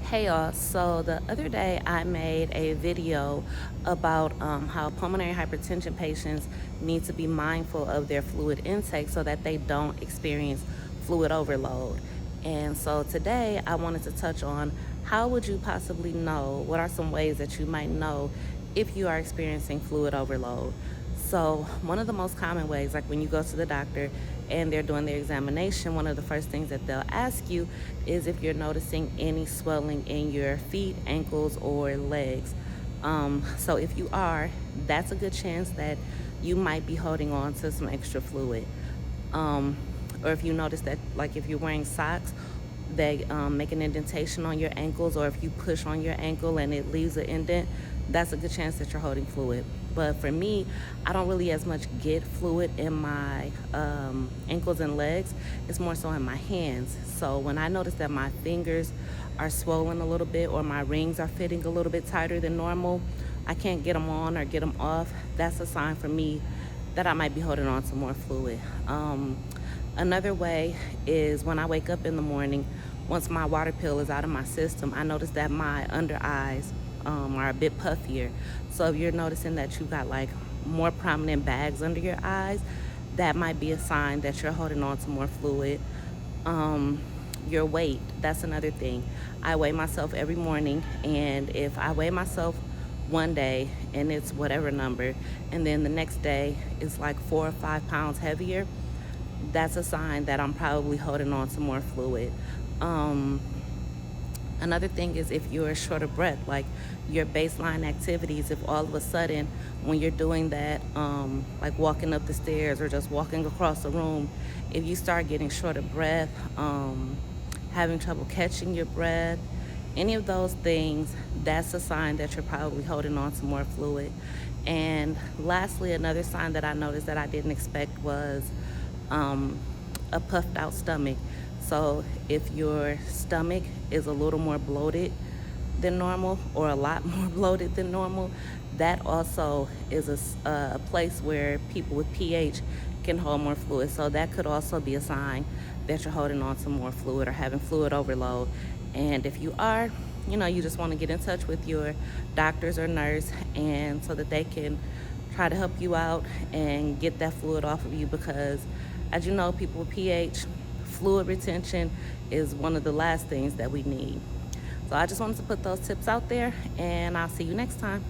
Hey y'all, so the other day I made a video about how pulmonary hypertension patients need to be mindful of their fluid intake so that they don't experience fluid overload. And so today I wanted to touch on how would you possibly know, what are some ways that you might know if you are experiencing fluid overload. So one of the most common ways, like when you go to the doctor and they're doing their examination, one of the first things that they'll ask you is if you're noticing any swelling in your feet, ankles, or legs. So if you are, that's a good chance that you might be holding on to some extra fluid. Or if you notice that, like if you're wearing socks, they make an indentation on your ankles, or if you push on your ankle and it leaves an indent, that's a good chance that you're holding fluid. But for me, I don't really as much get fluid in my ankles and legs. It's more so in my hands. So when I notice that my fingers are swollen a little bit, or my rings are fitting a little bit tighter than normal, I can't get them on or get them off, that's a sign for me that I might be holding on to more fluid. Another way is when I wake up in the morning, once my water pill is out of my system, I notice that my under eyes are a bit puffier. So if you're noticing that you got like more prominent bags under your eyes, that might be a sign that you're holding on to more fluid. Your weight, that's another thing. I weigh myself every morning, and if I weigh myself one day and it's whatever number, and then the next day it's like 4 or 5 pounds heavier, that's a sign that I'm probably holding on to more fluid. Another thing is if you're short of breath, like your baseline activities, if all of a sudden when you're doing that, like walking up the stairs or just walking across the room, if you start getting short of breath, having trouble catching your breath, any of those things, that's a sign that you're probably holding on to more fluid. And lastly, another sign that I noticed that I didn't expect was a puffed out stomach. So if your stomach is a little more bloated than normal, or a lot more bloated than normal, that also is a place where people with pH can hold more fluid. So that could also be a sign that you're holding on to more fluid or having fluid overload. And if you are, you just want to get in touch with your doctors or nurse, and so that they can try to help you out and get that fluid off of you, because as you know, people with pH, fluid retention is one of the last things that we need. So I just wanted to put those tips out there, and I'll see you next time.